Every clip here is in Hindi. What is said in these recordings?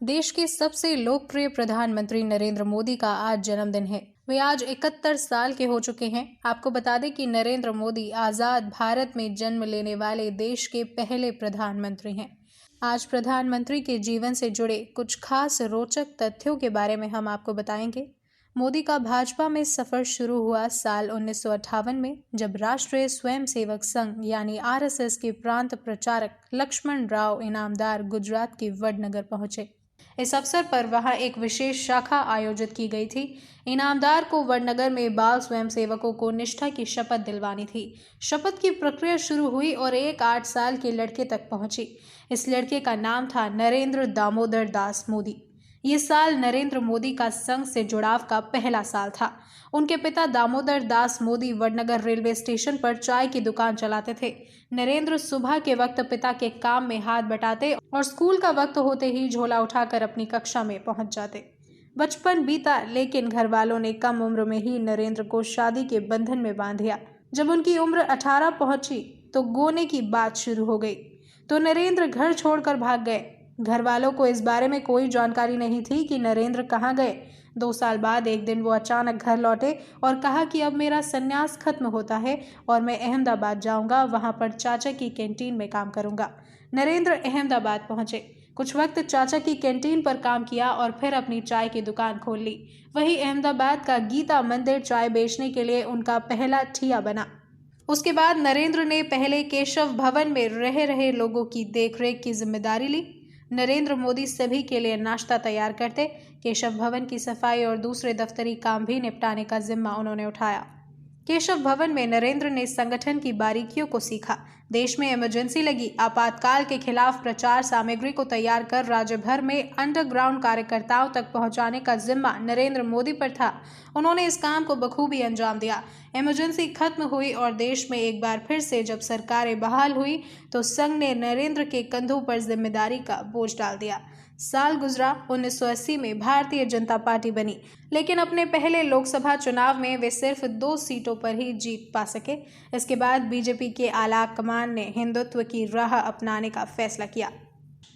देश के सबसे लोकप्रिय प्रधानमंत्री नरेंद्र मोदी का आज जन्मदिन है। वे आज 71 साल के हो चुके हैं। आपको बता दें कि नरेंद्र मोदी आज़ाद भारत में जन्म लेने वाले देश के पहले प्रधानमंत्री हैं। आज प्रधानमंत्री के जीवन से जुड़े कुछ खास रोचक तथ्यों के बारे में हम आपको बताएंगे। मोदी का भाजपा में सफर शुरू हुआ साल 1958 में, जब राष्ट्रीय स्वयंसेवक संघ यानी आरएसएस के प्रांत प्रचारक लक्ष्मण राव इनामदार गुजरात के वडनगर पहुंचे। इस अवसर पर वहां एक विशेष शाखा आयोजित की गई थी। इनामदार को वडनगर में बाल स्वयंसेवकों को निष्ठा की शपथ दिलवानी थी। शपथ की प्रक्रिया शुरू हुई और एक 8 साल के लड़के तक पहुंची। इस लड़के का नाम था नरेंद्र दामोदर दास मोदी। ये साल नरेंद्र मोदी का संघ से जुड़ाव का पहला साल था। उनके पिता दामोदर दास मोदी वडनगर रेलवे स्टेशन पर चाय की दुकान चलाते थे। नरेंद्र सुबह के वक्त पिता के काम में हाथ बटाते और स्कूल का वक्त होते ही झोला उठाकर अपनी कक्षा में पहुंच जाते। बचपन बीता, लेकिन घर वालों ने कम उम्र में ही नरेंद्र को शादी के बंधन में बांध दिया। जब उनकी उम्र 18 पहुंची तो गोने की बात शुरू हो गई, तो नरेंद्र घर छोड़कर भाग गए। घर वालों को इस बारे में कोई जानकारी नहीं थी कि नरेंद्र कहाँ गए। 2 साल बाद एक दिन वो अचानक घर लौटे और कहा कि अब मेरा संन्यास खत्म होता है और मैं अहमदाबाद जाऊंगा, वहां पर चाचा की कैंटीन में काम करूंगा। नरेंद्र अहमदाबाद पहुंचे, कुछ वक्त चाचा की कैंटीन पर काम किया और फिर अपनी चाय की दुकान खोल ली। वही अहमदाबाद का गीता मंदिर चाय बेचने के लिए उनका पहला ठिया बना। उसके बाद नरेंद्र ने पहले केशव भवन में रह रहे लोगों की देखरेख की जिम्मेदारी ली। नरेंद्र मोदी सभी के लिए नाश्ता तैयार करते, केशव भवन की सफाई और दूसरे दफ्तरी काम भी निपटाने का जिम्मा उन्होंने उठाया। केशव भवन में नरेंद्र ने संगठन की बारीकियों को सीखा। देश में इमरजेंसी लगी, आपातकाल के खिलाफ प्रचार सामग्री को तैयार कर राज्य भर में अंडरग्राउंड कार्यकर्ताओं तक पहुंचाने का जिम्मा नरेंद्र मोदी पर था। उन्होंने इस काम को बखूबी अंजाम दिया। इमरजेंसी खत्म हुई और देश में एक बार फिर से जब सरकारें बहाल हुई तो संघ ने नरेंद्र के कंधों पर जिम्मेदारी का बोझ डाल दिया। साल गुजरा, 1980 में भारतीय जनता पार्टी बनी, लेकिन अपने पहले लोकसभा चुनाव में वे सिर्फ 2 सीटों पर ही जीत पा सके। इसके बाद बीजेपी के आला कमान ने हिंदुत्व की राह अपनाने का फैसला किया।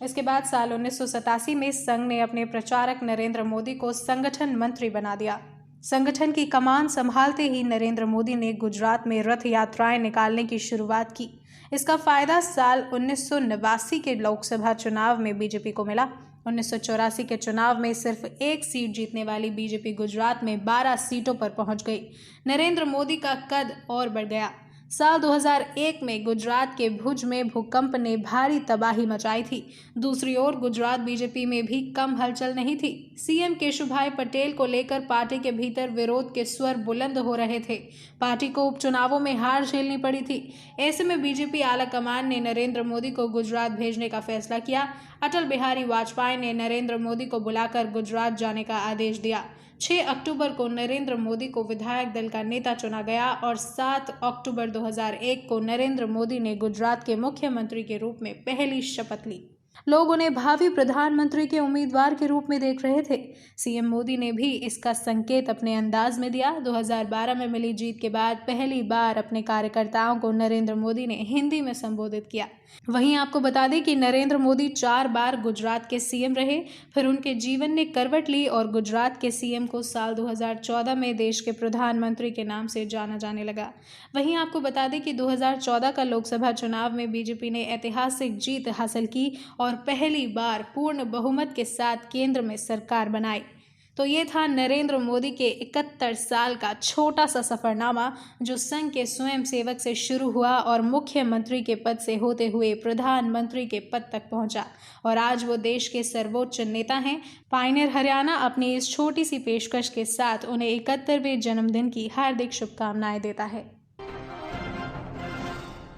इसके बाद साल 1987 में संघ ने अपने प्रचारक नरेंद्र मोदी को संगठन मंत्री बना दिया। संगठन की कमान संभालते ही नरेंद्र मोदी ने गुजरात में रथ यात्राएं निकालने की शुरुआत की। इसका फायदा साल 1989 के लोकसभा चुनाव में बीजेपी को मिला। 1984 के चुनाव में सिर्फ 1 सीट जीतने वाली बीजेपी गुजरात में 12 सीटों पर पहुंच गई। नरेंद्र मोदी का कद और बढ़ गया। साल 2001 में गुजरात के भुज में भूकंप ने भारी तबाही मचाई थी। दूसरी ओर गुजरात बीजेपी में भी कम हलचल नहीं थी। सीएम केशुभाई पटेल को लेकर पार्टी के भीतर विरोध के स्वर बुलंद हो रहे थे। पार्टी को उपचुनावों में हार झेलनी पड़ी थी। ऐसे में बीजेपी आलाकमान ने नरेंद्र मोदी को गुजरात भेजने का फैसला किया। अटल बिहारी वाजपेयी ने नरेंद्र मोदी को बुलाकर गुजरात जाने का आदेश दिया। 6 अक्टूबर को नरेंद्र मोदी को विधायक दल का नेता चुना गया और 7 अक्टूबर 2001 को नरेंद्र मोदी ने गुजरात के मुख्यमंत्री के रूप में पहली शपथ ली। लोग उन्हें भावी प्रधानमंत्री के उम्मीदवार के रूप में देख रहे थे। सीएम मोदी ने भी इसका संकेत अपने अंदाज में दिया। 2012 में मिली जीत के बाद पहली बार अपने कार्यकर्ताओं को नरेंद्र मोदी ने हिंदी में संबोधित किया। वहीं आपको बता दें कि नरेंद्र मोदी 4 बार गुजरात के सीएम रहे। फिर उनके जीवन ने करवट ली और गुजरात के सीएम को साल 2014 में देश के प्रधानमंत्री के नाम से जाना जाने लगा। वहीं आपको बता दें कि 2014 का लोकसभा चुनाव में बीजेपी ने ऐतिहासिक जीत हासिल की और पहली बार पूर्ण बहुमत के साथ केंद्र में सरकार बनाई। तो ये था नरेंद्र मोदी के 71 साल का छोटा सा सफरनामा, जो संघ के स्वयंसेवक से शुरू हुआ और मुख्यमंत्री के पद से होते हुए प्रधानमंत्री के पद तक पहुंचा और आज वो देश के सर्वोच्च नेता हैं। पायनियर हरियाणा अपनी इस छोटी सी पेशकश के साथ उन्हें 71वें जन्मदिन की हार्दिक शुभकामनाएं देता है।